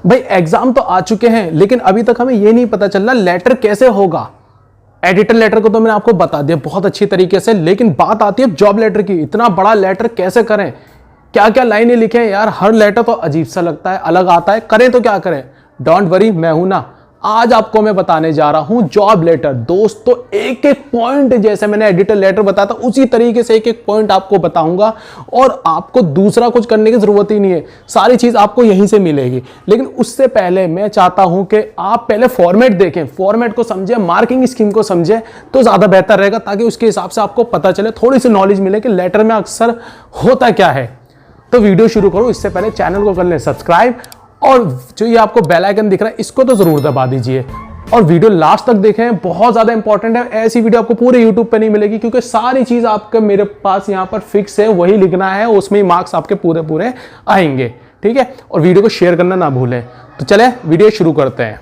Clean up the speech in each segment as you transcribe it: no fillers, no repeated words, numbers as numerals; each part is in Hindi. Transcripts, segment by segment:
भाई एग्जाम तो आ चुके हैं, लेकिन अभी तक हमें ये नहीं पता चल रहा लेटर कैसे होगा। एडिटर लेटर को तो मैंने आपको बता दिया बहुत अच्छी तरीके से, लेकिन बात आती है जॉब लेटर की। इतना बड़ा लेटर कैसे करें, क्या क्या लाइनें लिखें यार, हर लेटर तो अजीब सा लगता है, अलग आता है, करें तो क्या करें। डोंट वरी, मैं हूं ना, आज आपको मैं बताने जा रहा हूं जॉब लेटर। दोस्तों एक एक पॉइंट, जैसे मैंने एडिटर लेटर बताया था उसी तरीके से एक एक पॉइंट आपको बताऊंगा, और आपको दूसरा कुछ करने की जरूरत ही नहीं है, सारी चीज आपको यहीं से मिलेगी। लेकिन उससे पहले मैं चाहता हूं कि आप पहले फॉर्मेट देखें, फॉर्मेट को समझें, मार्किंग स्कीम को समझें तो ज्यादा बेहतर रहेगा, ताकि उसके हिसाब से आपको पता चले, थोड़ी सी नॉलेज मिले कि लेटर में अक्सर होता क्या है। तो वीडियो शुरू करो इससे पहले चैनल को कर लें सब्सक्राइब, और जो ये आपको बेल आइकन दिख रहा है इसको तो जरूर दबा दीजिए, और वीडियो लास्ट तक देखें, बहुत ज्यादा इंपॉर्टेंट है। ऐसी वीडियो आपको पूरे यूट्यूब पे नहीं मिलेगी, क्योंकि सारी चीज आपके मेरे पास यहाँ पर फिक्स है, वही लिखना है, उसमें ही मार्क्स आपके पूरे पूरे आएंगे, ठीक है। और वीडियो को शेयर करना ना भूलें। तो चले वीडियो शुरू करते हैं।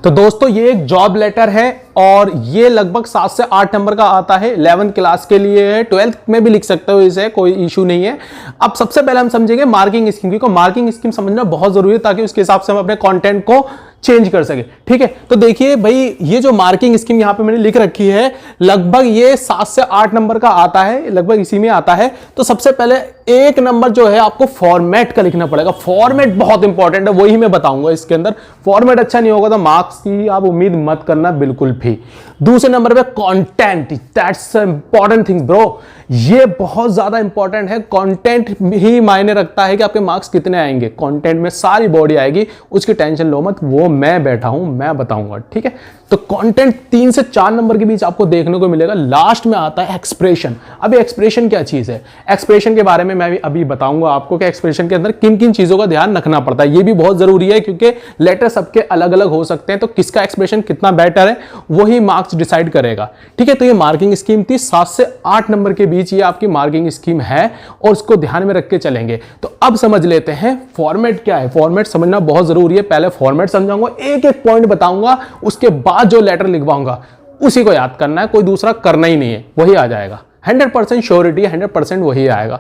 तो दोस्तों ये एक जॉब लेटर है, और ये लगभग 7 से 8 नंबर का आता है। 11th क्लास के लिए है, 12th में भी लिख सकते हो, इसे कोई इशू नहीं है। अब सबसे पहले हम समझेंगे मार्किंग स्कीम, क्योंकि मार्किंग स्कीम समझना बहुत जरूरी है, ताकि उसके हिसाब से हम अपने कंटेंट को चेंज कर सके, ठीक है। तो देखिए भाई, ये जो मार्किंग स्कीम यहां पे मैंने लिख रखी है, लगभग ये 7 से 8 नंबर का आता है, लगभग इसी में आता है। तो सबसे पहले 1 नंबर जो है आपको फॉर्मेट का लिखना पड़ेगा। फॉर्मेट बहुत इंपॉर्टेंट है, वही मैं बताऊंगा इसके अंदर। फॉर्मेट अच्छा नहीं होगा तो मार्क्स की आप उम्मीद मत करना बिल्कुल भी। दूसरे नंबर पे content, that's important thing bro, ये बहुत ज्यादा इंपॉर्टेंट है। कंटेंट ही मायने रखता है कि आपके मार्क्स कितने आएंगे। कंटेंट में सारी बॉडी आएगी, उसकी टेंशन लो मत, वो मैं बैठा हूं, मैं बताऊंगा, ठीक है। तो कंटेंट 3 से 4 नंबर के बीच आपको देखने को मिलेगा। लास्ट में आता है एक्सप्रेशन। अब एक्सप्रेशन क्या चीज है, एक्सप्रेशन के बारे में मैं अभी बताऊंगा आपको कि एक्सप्रेशन के अंदर किन किन चीजों का ध्यान रखना पड़ता है। ये भी बहुत जरूरी है, क्योंकि लेटर सबके अलग अलग हो सकते हैं, तो किसका एक्सप्रेशन कितना बेटर है वही मार्क्स डिसाइड करेगा, ठीक है। तो ये मार्किंग स्कीम थी, 7 से 8 नंबर के बीच ये आपकी मार्किंग स्कीम है, और उसको ध्यान में रख के चलेंगे। तो अब समझ लेते हैं फॉर्मेट क्या है। फॉर्मेट समझना बहुत जरूरी है। पहले फॉर्मेट समझाऊंगा, एक एक पॉइंट बताऊंगा, उसके बाद जो लेटर लिखवाऊंगा उसी को याद करना है, कोई दूसरा करना ही नहीं है, वही आ जाएगा। 100% श्योरिटी, 100% वही आएगा।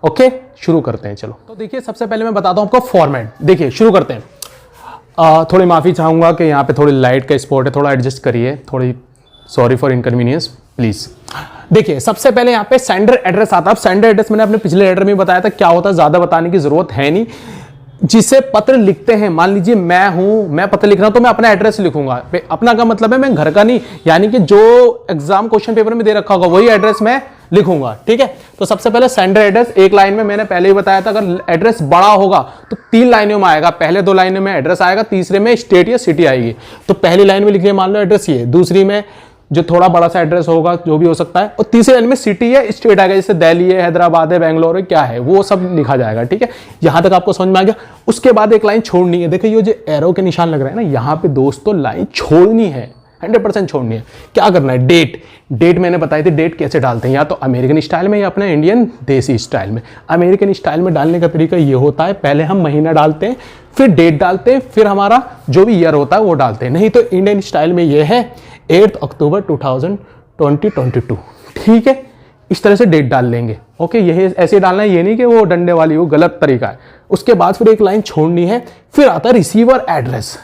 ओके, शुरू करते हैं। चलो, तो देखिए सबसे पहले मैं बताता हूं आपको फॉर्मेट। देखिए शुरू करते हैं। थोड़ी माफी चाहूंगा कि यहाँ पे थोड़ी लाइट का स्पॉट है, थोड़ा एडजस्ट करिए, थोड़ी सॉरी फॉर इनकन्वीनियंस प्लीज। देखिए सबसे पहले यहाँ पे सेंडर एड्रेस आता है। सेंडर एड्रेस मैंने अपने पिछले लेटर में बताया था क्या होता है, ज्यादा बताने की जरूरत है नहीं। जिसे पत्र लिखते हैं, मान लीजिए मैं हूं, मैं पत्र लिख रहा हूं, तो मैं अपना एड्रेस लिखूंगा। अपना का मतलब है मैं घर का नहीं, यानी कि जो एग्जाम क्वेश्चन पेपर में दे रखा होगा वही एड्रेस मैं लिखूंगा, ठीक है। तो सबसे पहले सेंडर एड्रेस, एक लाइन में मैंने पहले ही बताया था, अगर एड्रेस बड़ा होगा तो 3 लाइनों में आएगा। पहले 2 लाइनों में एड्रेस आएगा, तीसरे में स्टेट या सिटी आएगी। तो पहली लाइन में लिखिए मान लो एड्रेस ये, दूसरी में जो थोड़ा बड़ा सा एड्रेस होगा जो भी हो सकता है, और तीसरे लाइन में सिटी है, स्टेट आएगा, जैसे दिल्ली है, हैदराबाद है, बेंगलोर है, क्या है वो सब लिखा जाएगा, ठीक है। यहां तक आपको समझ में आ गया। उसके बाद एक लाइन छोड़नी है। देखिए ये जो एरो के निशान लग रहा है ना, यहां पे दोस्तों लाइन छोड़नी है, 100% छोड़नी है। क्या करना है, डेट मैंने बताई थी, डेट कैसे डालते हैं, या तो अमेरिकन स्टाइल में या अपने इंडियन देसी स्टाइल में। अमेरिकन स्टाइल में डालने का तरीका ये होता है, पहले हम महीना डालते हैं, फिर डेट डालते हैं, फिर हमारा जो भी ईयर होता है वो डालते हैं। नहीं तो इंडियन स्टाइल में ये है 8 अक्टूबर 2022, ठीक है। इस तरह से डेट डाल लेंगे, ओके। यही ऐसे डालना है, ये नहीं कि वो डंडे वाली, वो गलत तरीका है। उसके बाद फिर एक लाइन छोड़नी है। फिर आता है रिसीवर एड्रेस।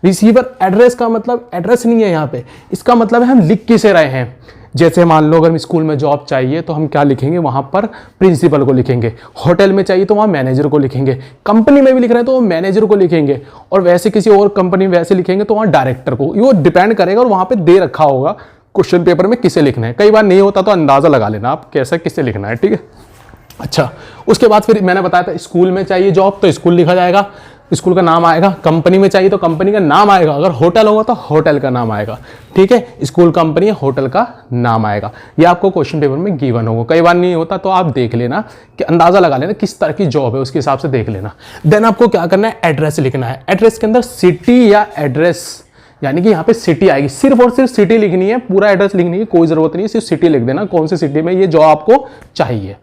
रिसीवर एड्रेस का मतलब एड्रेस नहीं है यहाँ पे, इसका मतलब है हम लिख किसे रहे हैं। जैसे मान लो अगर स्कूल में जॉब चाहिए तो हम क्या लिखेंगे, वहां पर प्रिंसिपल को लिखेंगे। होटल में चाहिए तो वहां मैनेजर को लिखेंगे। कंपनी में भी लिख रहे हैं तो वो मैनेजर को लिखेंगे, और वैसे किसी और कंपनी में वैसे लिखेंगे तो वहां डायरेक्टर को। वो डिपेंड करेगा, और वहां पे दे रखा होगा क्वेश्चन पेपर में किसे लिखना है। कई बार नहीं होता तो अंदाजा लगा लेना आप कैसे किसे लिखना है, ठीक है। अच्छा, उसके बाद फिर मैंने बताया था स्कूल में चाहिए जॉब तो स्कूल लिखा जाएगा, स्कूल का नाम आएगा। कंपनी में चाहिए तो कंपनी का नाम आएगा, अगर होटल होगा तो होटल का नाम आएगा, ठीक है। स्कूल, कंपनी, होटल का नाम आएगा। ये आपको क्वेश्चन पेपर में गिवन होगा। कई बार नहीं होता तो आप देख लेना कि अंदाजा लगा लेना किस तरह की जॉब है, उसके हिसाब से देख लेना। देन आपको क्या करना है, एड्रेस लिखना है। एड्रेस के अंदर सिटी या एड्रेस, यानी कि यहाँ पे सिटी आएगी, सिर्फ और सिर्फ सिटी लिखनी है, पूरा एड्रेस लिखने की कोई जरूरत नहीं है, सिर्फ सिटी लिख देना, कौन सी सिटी में ये जॉब आपको चाहिए,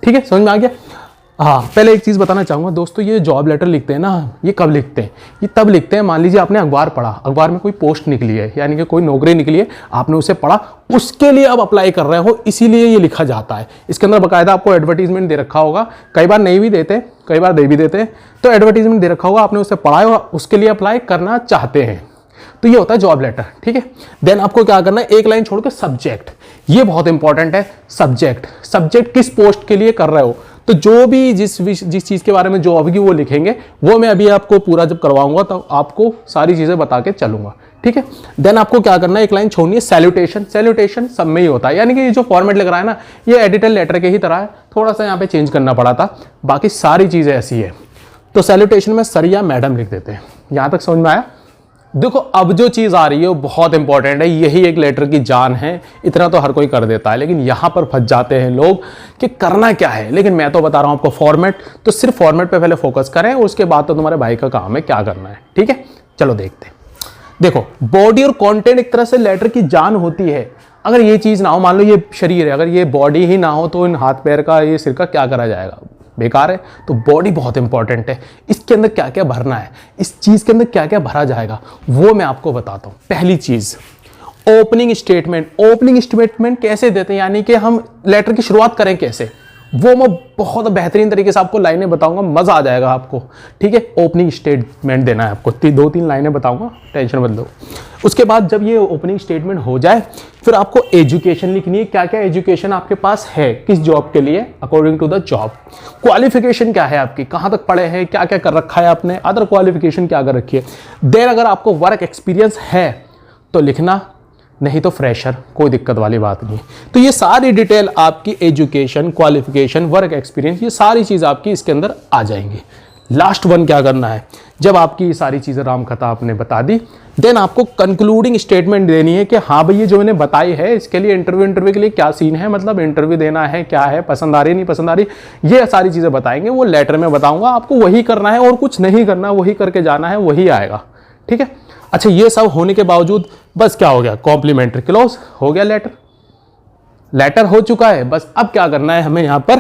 ठीक है। समझ में आ गया। हाँ, पहले एक चीज़ बताना चाहूँगा दोस्तों, ये जॉब लेटर लिखते हैं ना, ये कब लिखते हैं? ये तब लिखते हैं, मान लीजिए आपने अखबार पढ़ा, अखबार में कोई पोस्ट निकली है, यानी कि कोई नौकरी निकली है, आपने उसे पढ़ा, उसके लिए अब अप्लाई कर रहे हो, इसीलिए ये लिखा जाता है। इसके अंदर बाकायदा आपको एडवर्टीजमेंट दे रखा होगा, कई बार नहीं भी देते, कई बार दे भी देते हैं, तो एडवर्टीजमेंट दे रखा होगा, आपने उसे पढ़ा है और उसके लिए अप्लाई करना चाहते हैं, तो ये होता है जॉब लेटर। ठीक है, देन आपको क्या करना है, एक लाइन छोड़ के सब्जेक्ट, ये बहुत इंपॉर्टेंट है। सब्जेक्ट किस पोस्ट के लिए कर रहे हो, तो जो भी जिस चीज के बारे में जो होगी वो लिखेंगे, वो मैं अभी आपको पूरा जब करवाऊंगा तो आपको सारी चीजें बता के चलूंगा। ठीक है, देन आपको क्या करना है, एक लाइन छोड़नी है सैल्यूटेशन सब में ही होता है, यानी कि ये जो फॉर्मेट लग रहा है ना, ये एडिटर लेटर के ही तरह है, थोड़ा सा यहाँ पे चेंज करना पड़ा था, बाकी सारी चीजें ऐसी है। तो सैल्यूटेशन में सर या मैडम लिख देते हैं। यहां तक समझ में आया? देखो, अब जो चीज़ आ रही है वो बहुत इंपॉर्टेंट है, यही एक लेटर की जान है। इतना तो हर कोई कर देता है, लेकिन यहां पर फंस जाते हैं लोग कि करना क्या है। लेकिन मैं तो बता रहा हूं आपको फॉर्मेट, तो सिर्फ फॉर्मेट पे पहले फोकस करें, उसके बाद तो तुम्हारे भाई का काम है क्या करना है। ठीक है, चलो देखते हैं। देखो, बॉडी और कंटेंट एक तरह से लेटर की जान होती है। अगर ये चीज़ ना हो, मान लो ये शरीर है, अगर ये बॉडी ही ना हो तो इन हाथ पैर का, ये सिर का क्या करा जाएगा, बेकार है। तो बॉडी बहुत इंपॉर्टेंट है, इसके अंदर क्या क्या भरना है, इस चीज़ के अंदर क्या क्या भरा जाएगा, वो मैं आपको बताता हूँ। पहली चीज़, ओपनिंग स्टेटमेंट कैसे देते हैं, यानी कि हम लेटर की शुरुआत करें कैसे, वो मैं बहुत बेहतरीन तरीके से आपको लाइनें बताऊंगा, मजा आ जाएगा आपको। ठीक है, ओपनिंग स्टेटमेंट देना है आपको, 2-3 लाइनें बताऊंगा, टेंशन मत लो। उसके बाद जब ये ओपनिंग स्टेटमेंट हो जाए, फिर आपको एजुकेशन लिखनी है, क्या क्या एजुकेशन आपके पास है किस जॉब के लिए, according to the job. Qualification क्या है आपकी, कहाँ तक पढ़े हैं, क्या क्या कर रखा है आपने, अदर क्वालिफिकेशन क्या कर रखी है। देन अगर आपको वर्क एक्सपीरियंस है तो लिखना, नहीं तो फ्रेशर, कोई दिक्कत वाली बात नहीं। तो ये सारी डिटेल आपकी एजुकेशन, क्वालिफिकेशन, वर्क एक्सपीरियंस, ये सारी चीज़ आपकी इसके अंदर आ जाएंगी। लास्ट वन क्या करना है, जब आपकी ये सारी चीज़ें रामकथा आपने बता दी, देन आपको कंक्लूडिंग स्टेटमेंट देनी है कि हाँ भाई ये जो मैंने बताई है, इसके लिए इंटरव्यू के लिए क्या सीन है, मतलब इंटरव्यू देना है, क्या है, पसंद आ रही नहीं पसंद आ रही, ये सारी चीज़ें बताएंगे, वो लेटर में बताऊंगा। आपको वही करना है और कुछ नहीं करना, वही करके जाना है, वही आएगा। ठीक है, अच्छा, ये सब होने के बावजूद बस क्या हो गया, कॉम्प्लीमेंट्री क्लोज हो गया, लेटर हो चुका है। बस अब क्या करना है, हमें यहाँ पर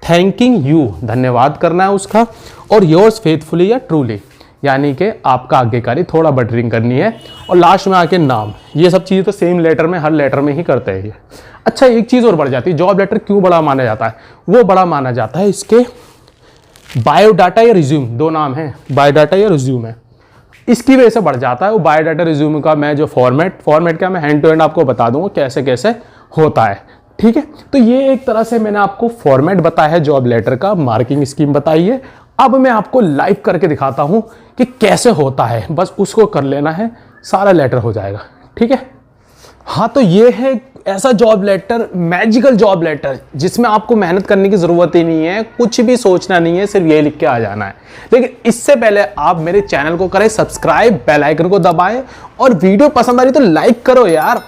थैंकिंग यू, धन्यवाद करना है उसका, और योर्स फेथफुली या ट्रूली, यानी कि आपका आज्ञाकारी, थोड़ा बटरिंग करनी है, और लास्ट में आके नाम। ये सब चीज़ें तो सेम लेटर में, हर लेटर में ही करते हैं ये। अच्छा, एक चीज़ और बढ़ जाती है, जॉब लेटर क्यों बड़ा माना जाता है, वो बड़ा माना जाता है इसके बायोडाटा या रिज्यूम, 2 नाम है, बायोडाटा या रिज्यूम है, इसकी वजह से बढ़ जाता है। वो बायोडाटा रिज्यूम का मैं जो फॉर्मेट क्या मैं हैंड टू हैंड आपको बता दूंगा कैसे कैसे होता है। ठीक है, तो ये एक तरह से मैंने आपको फॉर्मेट बताया है जॉब लेटर का, मार्किंग स्कीम बताई है। अब मैं आपको लाइव करके दिखाता हूं कि कैसे होता है, बस उसको कर लेना है, सारा लेटर हो जाएगा। ठीक है, हाँ, तो ये है ऐसा job letter, magical job letter, जिसमें आपको मेहनत करने की जरूरत ही नहीं है, कुछ भी सोचना नहीं है, सिर्फ ये लिख के आ जाना है। लेकिन इससे पहले आप मेरे चैनल को करें सब्सक्राइब, बेल आइकन को दबाएं, और वीडियो पसंद आ रही तो लाइक करो यार,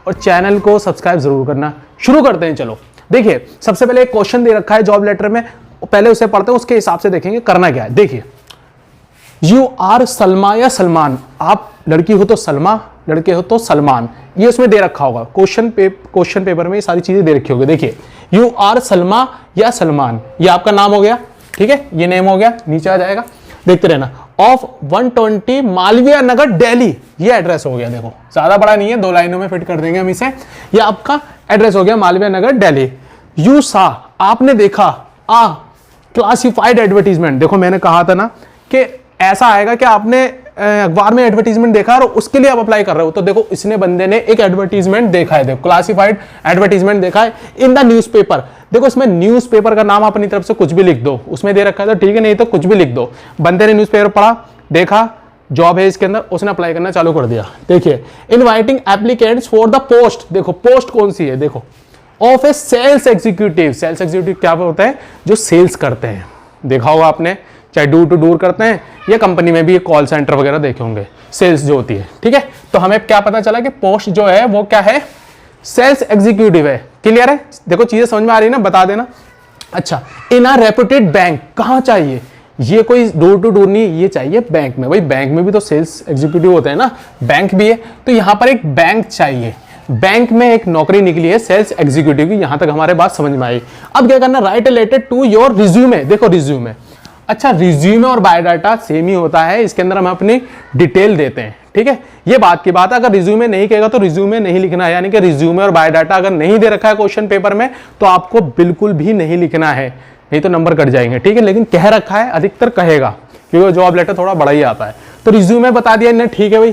और चैनल को सब्सक्राइब जरूर करना। शुरू करते हैं, चलो। देखिए, सबसे पहले एक क्वेश्चन दे रखा है जॉब लेटर में, पहले उसे पढ़ते हैं, उसके हिसाब से देखेंगे करना क्या है। देखिए, यू आर सलमा या सलमान, आप लड़की हो तो सलमा, लड़के हो तो सलमान, ये उसमें दे रखा होगा। क्वेश्चन पेपर में ये सारी चीजें दे रखी होगी। देखिए, यू आर सलमा या सलमान, ये आपका नाम हो गया। ठीक है, ये नेम हो गया, नीचे आ जाएगा, देखते रहना। ऑफ 120 मालवीय नगर दिल्ली, ये एड्रेस हो गया। देखो, ज्यादा बड़ा नहीं है, 2 लाइनों में फिट कर देंगे हम इसे। ये आपका एड्रेस हो गया, मालवीय नगर दिल्ली। यू सा, आपने देखा, क्लासिफाइड एडवर्टीजमेंट, देखो मैंने कहा था ना कि ऐसा आएगा कि आपने अखबार में एडवर्टीजमेंट देखा और उसके लिए आप अप्लाई कर रहे हो। तो देखो, इसने बंदे ने एक एडवर्टीजमेंट देखा है, देखो क्लासिफाइड एडवर्टीजमेंट देखा है इन द न्यूज़पेपर। देखो, इसमें न्यूज़पेपर का नाम अपनी तरफ से कुछ भी लिख दो, उसमें दे रखा है तो ठीक है, नहीं तो कुछ भी लिख दो। बंदे ने न्यूज़पेपर पढ़ा, देखा, जॉब है इसके अंदर, उसने अप्लाई करना चालू कर दिया। देखिए, inviting applicants for the post, देखो पोस्ट कौन सी है, देखो, of a sales executive. Sales executive क्या होता है, जो सेल्स करते हैं, देखा होगा आपने, चाहे डोर टू डोर करते हैं या कंपनी में भी कॉल सेंटर वगैरह देखे होंगे, सेल्स जो होती है। ठीक है, तो हमें क्या पता चला कि पोस्ट जो है वो क्या है, सेल्स एग्जीक्यूटिव है। क्लियर है, देखो चीजें समझ में आ रही है ना, बता देना। अच्छा, इन अ रेप्यूटेड बैंक, कहाँ चाहिए, ये कोई डोर टू डोर नहीं, ये चाहिए बैंक में। भाई बैंक में भी तो सेल्स एग्जीक्यूटिव होते हैं ना, बैंक भी है, तो यहाँ पर एक बैंक चाहिए। बैंक में एक नौकरी निकली है सेल्स एग्जीक्यूटिव की, यहां तक हमारे बात समझ में आई। अब क्या करना, write related to your resume. देखो रिज्यूमे, अच्छा रिज्यूमे और बायोडाटा सेम ही होता है, इसके अंदर हम अपनी डिटेल देते हैं, ठीक है। ये बात की बात है, अगर रिज्यूमे नहीं कहेगा तो रिज्यूमे नहीं लिखना है, यानी कि रिज्यूमे और बायोडाटा अगर नहीं दे रखा है क्वेश्चन पेपर में तो आपको बिल्कुल भी नहीं लिखना है, नहीं तो नंबर कट जाएंगे, ठीक है। लेकिन कह रखा है, अधिकतर कहेगा क्योंकि जॉब लेटर थोड़ा बड़ा ही आता है। तो रिज्यूमे बता दिया इन्हें, ठीक है भाई।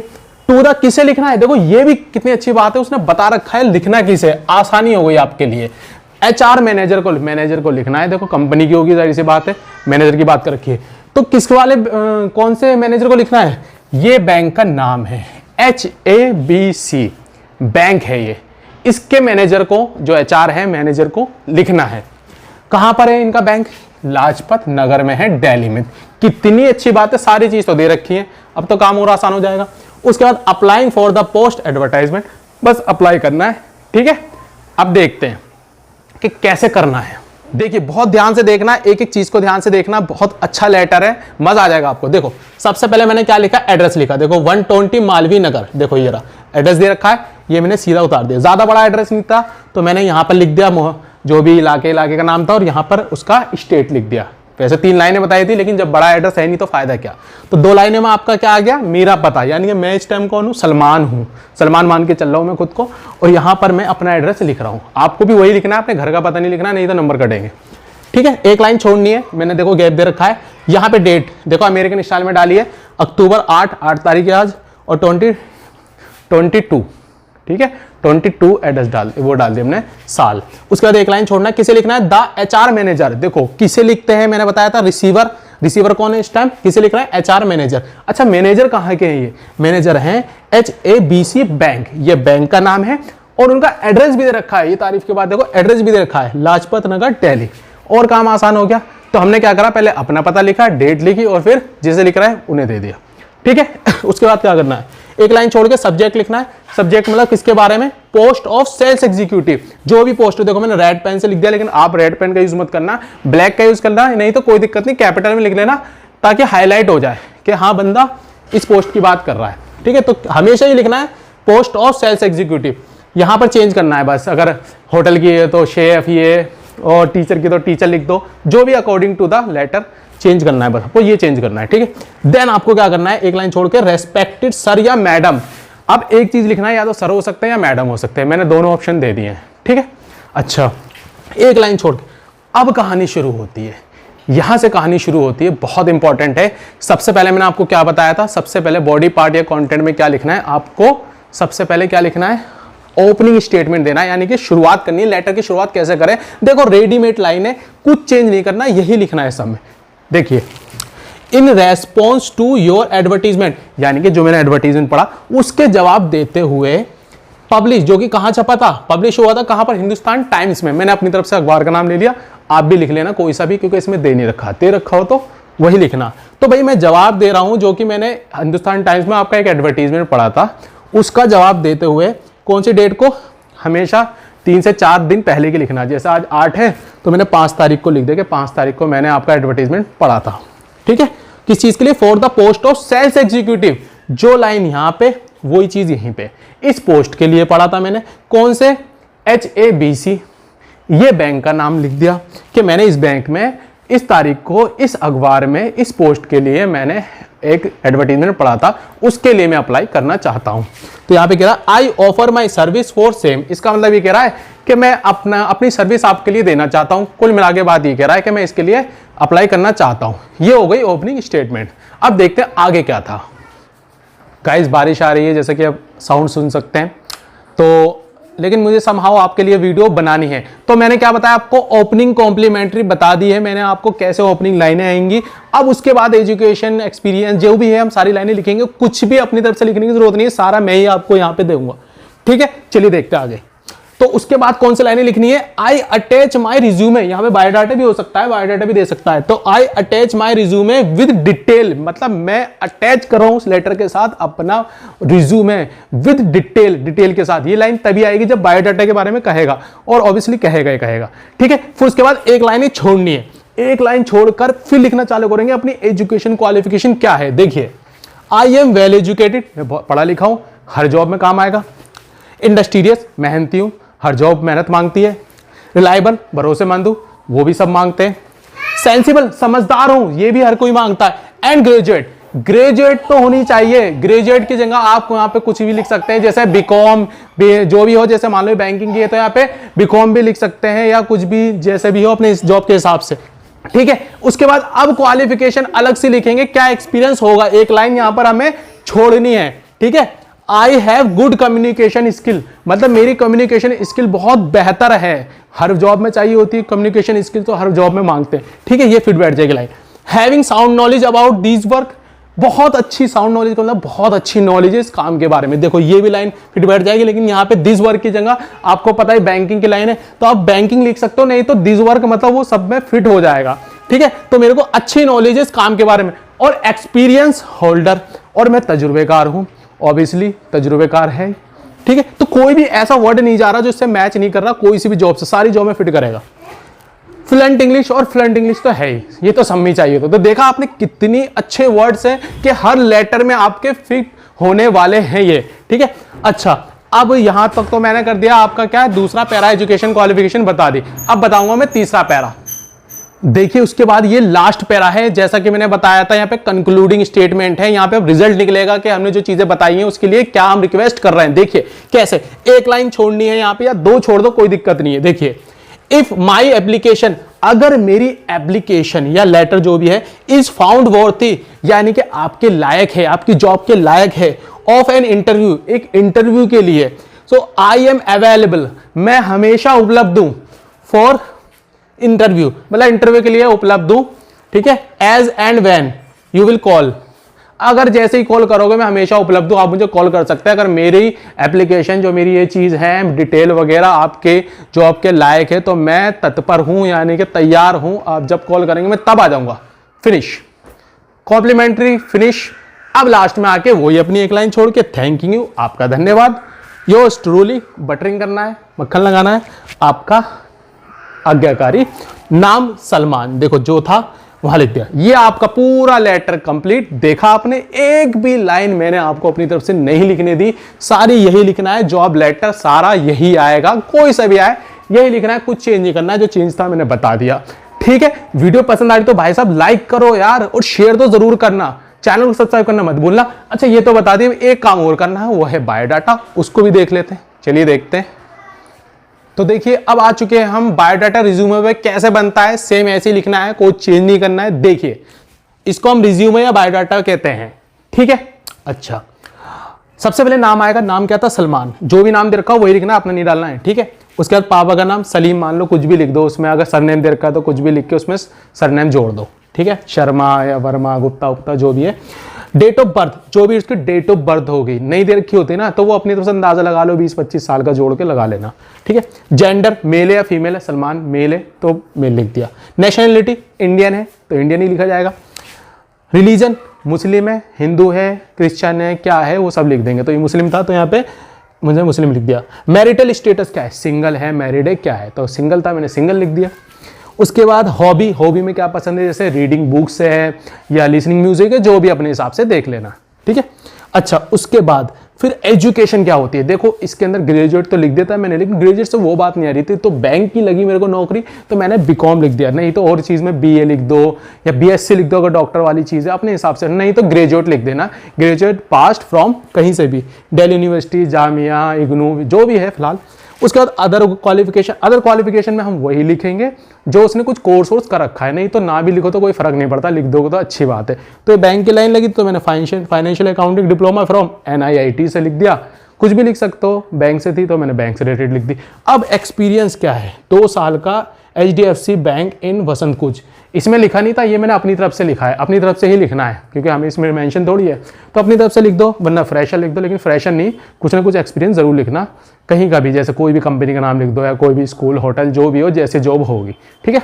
टू द किसे लिखना है, देखो ये भी कितनी अच्छी बात है, उसने बता रखा है लिखना किसे, आसानी हो गई आपके लिए। एचआर मैनेजर को लिखना है, देखो कंपनी की होगी, जाहिर सी बात है, मैनेजर की बात कर रखी है। तो किस वाले कौन से मैनेजर को लिखना है, ये बैंक का नाम है HABC बैंक है ये, इसके मैनेजर को, जो एचआर है मैनेजर को लिखना है। कहां पर है इनका बैंक, लाजपत नगर में है, दिल्ली में। कितनी अच्छी बात है, सारी चीज तो दे रखी है, अब तो काम और आसान हो जाएगा। उसके बाद applying for the post advertisement, बस अप्लाई करना है, ठीक है। अब देखते हैं कि कैसे करना है। देखिए बहुत ध्यान से देखना, एक एक चीज को ध्यान से देखना, बहुत अच्छा लेटर है, मजा आ जाएगा आपको। देखो सबसे पहले मैंने क्या लिखा, एड्रेस लिखा, देखो 120 मालवीय नगर, देखो ये रहा एड्रेस दे रखा है, ये मैंने सीधा उतार दिया। ज्यादा बड़ा एड्रेस नहीं था तो मैंने यहां पर लिख दिया जो भी इलाके का नाम था और यहां पर उसका स्टेट लिख दिया। वैसे 3 लाइनें बताई थी, लेकिन जब बड़ा एड्रेस है नहीं तो फायदा क्या। तो 2 लाइनें में आपका क्या आ गया, मेरा पता, यानी कि मैं इस टाइम कौन हूं, सलमान हूं, सलमान मान के चल रहा हूं मैं खुद को, और यहां पर मैं अपना एड्रेस लिख रहा हूं। आपको भी वही लिखना है, अपने घर का पता नहीं लिखना, नहीं तो नंबर कटेंगे, ठीक है। एक लाइन छोड़नी है, मैंने देखो गैप दे रखा है। यहां पे डेट देखो अमेरिकन स्टाइल में डाली है, अक्टूबर 8 तारीख है आज, और 2022, ठीक है, 22 एड्रेस डाल दिया हमने साल। उसके बाद एक लाइन छोड़ना है, किसे लिखना है, द एचआर मैनेजर। देखो किसे लिखते हैं, मैंने बताया था रिसीवर कौन है इस टाइम, किसे लिख रहा है, एचआर मैनेजर। अच्छा मैनेजर कहाँ के हैं, ये मैनेजर हैं HABC बैंक, ये बैंक का नाम है, और उनका एड्रेस भी दे रखा है। ये तारीफ के बाद देखो एड्रेस भी दे रखा है, लाजपत नगर दिल्ली। और काम आसान हो गया। तो हमने क्या करा, पहले अपना पता लिखा, डेट लिखी, और फिर जिसे लिख रहा है उन्हें दे दिया, ठीक है। उसके बाद क्या करना है, एक लाइन छोड़ के सब्जेक्ट लिखना है। सब्जेक्ट मतलब किसके बारे में, पोस्ट ऑफ सेल्स एग्जीक्यूटिव, जो भी पोस्ट। देखो मैंने रेड पेन से लिख दिया, लेकिन आप रेड पेन का यूज मत करना, ब्लैक का यूज करना, नहीं तो कोई दिक्कत नहीं, कैपिटल में लिख लेना, ताकि हाईलाइट हो जाए कि हाँ बंदा इस पोस्ट की बात कर रहा है, ठीक है। तो हमेशा ही लिखना है पोस्ट ऑफ सेल्स एग्जीक्यूटिव। यहां पर चेंज करना है बस, अगर होटल की है तो शेफ, ये, और टीचर की तो टीचर लिख दो, जो भी according to the letter change करना है, बस आपको ये चेंज करना है, ठीक है। देन आपको क्या करना है, एक लाइन छोड़ के रेस्पेक्टेड सर या मैडम। अब एक चीज लिखना है, या तो सर हो सकते हैं या मैडम हो सकते हैं, मैंने दोनों ऑप्शन दे दिए हैं, ठीक है। अच्छा एक लाइन छोड़ के अब कहानी शुरू होती है, यहां से कहानी शुरू होती है, बहुत इंपॉर्टेंट है। सबसे पहले मैंने आपको क्या बताया था, सबसे पहले बॉडी पार्ट या कंटेंट में क्या लिखना है, आपको सबसे पहले क्या लिखना है, ओपनिंग स्टेटमेंट देना है, यानी कि शुरुआत करनी है। लेटर की शुरुआत कैसे करें, देखो रेडीमेड लाइन है, कुछ चेंज नहीं करना, यही लिखना है सब में। देखिए in response to your advertisement, यानी कि जो मैंने एडवर्टीजमेंट पढ़ा उसके जवाब देते हुए पब्लिश, जो कि कहां छपा था, पब्लिश हुआ था कहां पर, हिंदुस्तान टाइम्स में। मैंने अपनी तरफ से अखबार का नाम ले लिया, आप भी लिख लेना कोई सा भी, क्योंकि इसमें दे नहीं रखा, दे रखा हो तो वही लिखना। तो भाई मैं जवाब दे रहा हूं, जो कि मैंने हिंदुस्तान टाइम्स में आपका एक एडवर्टीजमेंट पढ़ा था, उसका जवाब देते हुए कौन सी डेट को, हमेशा 3 से 4 दिन पहले की लिखना। जैसे आज 8 है तो मैंने 5 तारीख को लिख दिया कि 5 तारीख को मैंने आपका एडवर्टीजमेंट पढ़ा था, ठीक है। किस चीज के लिए, for the post of sales executive, जो लाइन यहां पे वही चीज यहीं पे, इस पोस्ट के लिए पढ़ा था मैंने, कौन से, HABC, ये बैंक का नाम लिख दिया कि मैंने इस बैंक में इस तारीख को इस अखबार में इस पोस्ट के लिए मैंने एक एडवर्टीजमेंट पढ़ा था, उसके लिए मैं अप्लाई करना चाहता हूं। तो यहां पे कह रहा है I offer my service for same, इसका मतलब ये कह रहा है कि मैं अपनी सर्विस आपके लिए देना चाहता हूं। कुल मिला के बात ये कह रहा है कि मैं इसके लिए अप्लाई करना चाहता हूं। ये हो गई ओपनिंग स्टेटमेंट। अब देखते हैं आगे क्या था। गाइस बारिश आ रही है, जैसे कि आप साउंड सुन सकते हैं, तो लेकिन मुझे समहाउ आपके लिए वीडियो बनानी है। तो मैंने क्या बताया आपको, ओपनिंग कॉम्प्लीमेंट्री बता दी है मैंने आपको, कैसे ओपनिंग लाइनें आएंगी। अब उसके बाद एजुकेशन एक्सपीरियंस जो भी है हम सारी लाइनें लिखेंगे, कुछ भी अपनी तरफ से लिखने की जरूरत नहीं है, सारा मैं ही आपको यहाँ पे दूंगा, ठीक है। चलिए देखते हैं आगे। तो उसके बाद कौन सी लाइनें लिखनी है, आई अटैच माई रिज्यूमे, यहाँ पे बायोडाटा भी हो सकता है, बायोडाटा भी दे सकता है। तो आई attach my resume with detail, मतलब मैं अटैच कर रहा हूं उस लेटर के साथ अपना रिज्यूमे विद डिटेल, डिटेल के साथ। ये लाइन तभी आएगी जब बायोडाटा के बारे में कहेगा, और ऑब्वियसली कहेगा ही कहेगा, ठीक है। फिर उसके बाद एक लाइन ही छोड़नी है, एक लाइन छोड़कर फिर लिखना चालू करेंगे अपनी एजुकेशन क्वालिफिकेशन क्या है। देखिए आई एम वेल एजुकेटेड, मैं पढ़ा लिखा हूं, हर जॉब में काम आएगा। इंडस्ट्रियस, मेहनती हूँ, हर जॉब मेहनत मांगती है। रिलायबल, भरोसेमंद हूँ, वो भी सब मांगते हैं। सेंसिबल, समझदार हूँ, ये भी हर कोई मांगता है। एंड ग्रेजुएट, ग्रेजुएट तो होनी चाहिए। ग्रेजुएट की जगह आप यहाँ पे कुछ भी लिख सकते हैं, जैसे बीकॉम जो भी हो, जैसे मान लो बैंकिंग की है तो यहाँ पे बीकॉम भी लिख सकते हैं, या कुछ भी जैसे भी हो अपने इस जॉब के हिसाब से, ठीक है। उसके बाद अब क्वालिफिकेशन अलग से लिखेंगे, क्या एक्सपीरियंस होगा, एक लाइन यहां पर हमें छोड़नी है, ठीक है। I have good communication skill, मतलब मेरी कम्युनिकेशन स्किल बहुत बेहतर है। हर जॉब में चाहिए होती है कम्युनिकेशन स्किल, तो हर जॉब में मांगते हैं, ठीक है। ये फिट बैठ जाएगी line. Having sound knowledge about this work, बहुत अच्छी साउंड नॉलेज का मतलब बहुत अच्छी नॉलेज है इस काम के बारे में। देखो ये भी लाइन फिट बैठ जाएगी, लेकिन यहाँ पे दिस वर्क की जगह आपको पता है बैंकिंग की लाइन है, तो आप बैंकिंग लिख सकते हो, नहीं तो दिस वर्क मतलब वो सब में फिट हो जाएगा, ठीक है। तो मेरे को अच्छी नॉलेज है इस काम के बारे में। और एक्सपीरियंस होल्डर, और मैं तजुर्बेकार हूं, ऑब्वियसली तजुर्बेकार है, ठीक है। तो कोई भी ऐसा वर्ड नहीं जा रहा जो इससे मैच नहीं कर रहा, कोई सी भी जॉब से, सारी जॉब में फिट करेगा। फ्लुएंट इंग्लिश, और फ्लुएंट इंग्लिश तो है ही, ये तो समझ चाहिए। तो देखा आपने कितनी अच्छे वर्ड्स हैं कि हर लेटर में आपके फिट होने वाले हैं ये, ठीक है। अच्छा, अब यहां तक तो मैंने कर दिया आपका क्या है, दूसरा पैरा, एजुकेशन क्वालिफिकेशन बता दी। अब बताऊंगा मैं तीसरा पैरा। देखिए उसके बाद ये लास्ट पैरा है, जैसा कि मैंने बताया था, यहाँ पे कंक्लूडिंग स्टेटमेंट है। यहाँ पे अब रिजल्ट निकलेगा कि हमने जो चीजें बताई हैं उसके लिए क्या हम रिक्वेस्ट कर रहे हैं। देखिए कैसे, एक लाइन छोड़नी है यहाँ पे, या दो छोड़ दो, कोई दिक्कत नहीं है। देखिए, इफ माई एप्लीकेशन, अगर मेरी एप्लीकेशन या लेटर जो भी है, इज फाउंड वर्थी, यानी कि आपके लायक है, आपकी जॉब के लायक है, ऑफ एन इंटरव्यू, एक इंटरव्यू के लिए, सो आई एम अवेलेबल, मैं हमेशा उपलब्ध हूं, फॉर इंटरव्यू, मतलब इंटरव्यू के लिए उपलब्ध हूं, ठीक है। As and when you will call, अगर जैसे ही कॉल करोगे मैं हमेशा उपलब्ध हूं, आप मुझे कॉल कर सकते हैं। अगर मेरी एप्लीकेशन जो मेरी ये चीज है, डिटेल वगैरह आपके जॉब के लायक है, तो मैं तत्पर हूं, यानी कि तैयार हूं। आप जब कॉल करेंगे मैं तब आ जाऊंगा। Finish, complimentary, finish. अब लास्ट में आके वही अपनी एक लाइन छोड़ के थैंक यू, आपका धन्यवाद, योर्स ट्रूली, बटरिंग करना है, मक्खन लगाना है, आपका आज्ञाकारी, नाम सलमान। देखो जो था वहां लिख दिया। ये आपका पूरा लेटर कंप्लीट। देखा आपने, एक भी लाइन मैंने आपको अपनी तरफ से नहीं लिखने दी, सारी यही लिखना है। जॉब लेटर सारा यही आएगा, कोई सा भी आए यही लिखना है, कुछ चेंज नहीं करना है। जो चेंज था मैंने बता दिया, ठीक है। वीडियो पसंद आ रही तो भाई साहब लाइक करो यार, और शेयर तो जरूर करना, चैनल को सब्सक्राइब करना मत भूलना। अच्छा ये तो बता दिए, एक काम और करना है, वो है बायोडाटा, उसको भी देख लेते हैं। चलिए देखते हैं। तो देखिए अब आ चुके हैं हम बायोडाटा रिज्यूमे में कैसे बनता है। सेम ऐसे ही लिखना है, कोई चेंज नहीं करना है। देखिए इसको हम रिज्यूमे या बायोडाटा कहते हैं, ठीक है। अच्छा, सबसे पहले नाम आएगा, नाम क्या था, सलमान। जो भी नाम दे रखा हो वही लिखना, अपना नहीं डालना है, ठीक है। उसके बाद पापा का नाम सलीम, मान लो कुछ भी लिख दो उसमें। अगर सरनेम दे रखा है तो कुछ भी लिख के उसमें सरनेम जोड़ दो, ठीक है। शर्मा या वर्मा, गुप्ता उप्ता जो भी है। डेट ऑफ बर्थ, जो भी उसकी डेट ऑफ बर्थ होगी, नहीं दे रखी होती ना, तो वो अपनी तरफ से अंदाजा लगा लो, 20-25 साल का जोड़ के लगा लेना, ठीक है। जेंडर, मेल है या फीमेल है, सलमान मेल है तो मेल लिख दिया। नेशनलिटी, इंडियन है तो इंडियन ही लिखा जाएगा। रिलीजन, मुस्लिम है, हिंदू है, क्रिश्चियन है, क्या है वो सब लिख देंगे। तो ये मुस्लिम था तो यहाँ पे मुझे मुस्लिम लिख दिया। मैरिटल स्टेटस क्या है, सिंगल है, मैरिड है, क्या है, तो सिंगल था, मैंने सिंगल लिख दिया। उसके बाद हॉबी, हॉबी में क्या पसंद है, जैसे रीडिंग बुक्स है या लिसनिंग म्यूजिक है, जो भी अपने हिसाब से देख लेना, ठीक है। अच्छा, उसके बाद फिर एजुकेशन क्या होती है। देखो इसके अंदर ग्रेजुएट तो लिख देता है मैंने, लेकिन ग्रेजुएट से वो बात नहीं आ रही थी। तो बैंक की लगी मेरे को नौकरी तो मैंने बीकॉम लिख दिया, नहीं तो और चीज़ में बीए लिख दो या बीएससी लिख दो अगर डॉक्टर वाली चीज़ है, अपने हिसाब से। नहीं तो ग्रेजुएट लिख देना, ग्रेजुएट पास्ट फ्रॉम कहीं से भी, दिल्ली यूनिवर्सिटी, जामिया, इग्नू, जो भी है फिलहाल। उसके बाद अदर क्वालिफिकेशन, अदर क्वालिफिकेशन में हम वही लिखेंगे जो उसने कुछ कोर्स वोर्स कर रखा है। नहीं तो ना भी लिखो तो कोई फर्क नहीं पड़ता, लिख दोगे तो अच्छी बात है। तो ये बैंक की लाइन लगी तो मैंने financial accounting diploma from NIIT से लिख दिया। कुछ भी लिख सकते हो, बैंक से थी तो मैंने बैंक से रिलेटेड लिख दी। अब एक्सपीरियंस क्या है, 2 साल का HDFC बैंक इन वसंत कुछ, इसमें लिखा नहीं था, ये मैंने अपनी तरफ से लिखा है। अपनी तरफ से ही लिखना है क्योंकि हमें इसमें मेंशन थोड़ी है, तो अपनी तरफ से लिख दो, वरना फ्रेशर लिख दो। लेकिन फ्रेशर नहीं, कुछ ना कुछ एक्सपीरियंस जरूर लिखना कहीं का भी, जैसे कोई भी कंपनी का नाम लिख दो या कोई भी स्कूल, होटल, जो भी हो, जैसे जॉब होगी, ठीक है।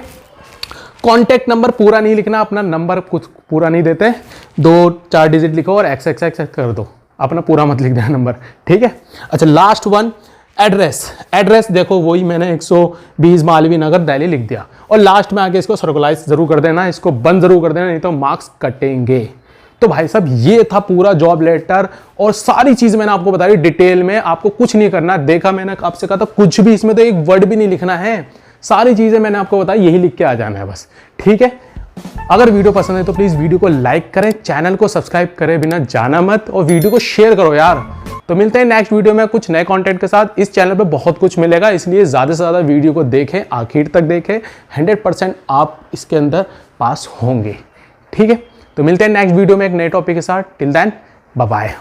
कॉन्टैक्ट नंबर पूरा नहीं लिखना, अपना नंबर कुछ पूरा नहीं देते, 2-4 डिजिट लिखो और एक्स कर दो, अपना पूरा मत लिख देना नंबर, ठीक है। अच्छा, लास्ट वन एड्रेस। एड्रेस देखो वही मैंने 120 मालवीय नगर दिल्ली लिख दिया, और लास्ट में आके इसको सर्कुलाइज जरूर कर देना, इसको बंद जरूर कर देना, नहीं तो मार्क्स कटेंगे। तो भाई साहब ये था पूरा जॉब लेटर और सारी चीज मैंने आपको बताई डिटेल में। आपको कुछ नहीं करना, देखा मैंने आपसे कहा था कुछ भी इसमें तो एक वर्ड भी नहीं लिखना है, सारी चीजें मैंने आपको बताई, यही लिख के आ जाना है बस, ठीक है। अगर वीडियो पसंद है तो प्लीज वीडियो को लाइक करें, चैनल को सब्सक्राइब करें बिना जाना मत, और वीडियो को शेयर करो यार। तो मिलते हैं नेक्स्ट वीडियो में कुछ नए कंटेंट के साथ। इस चैनल पे बहुत कुछ मिलेगा, इसलिए ज्यादा से ज्यादा वीडियो को देखें, आखिर तक देखें, 100% आप इसके अंदर पास होंगे, ठीक है। तो मिलते हैं नेक्स्ट वीडियो में एक नए टॉपिक के साथ। Till then bye bye.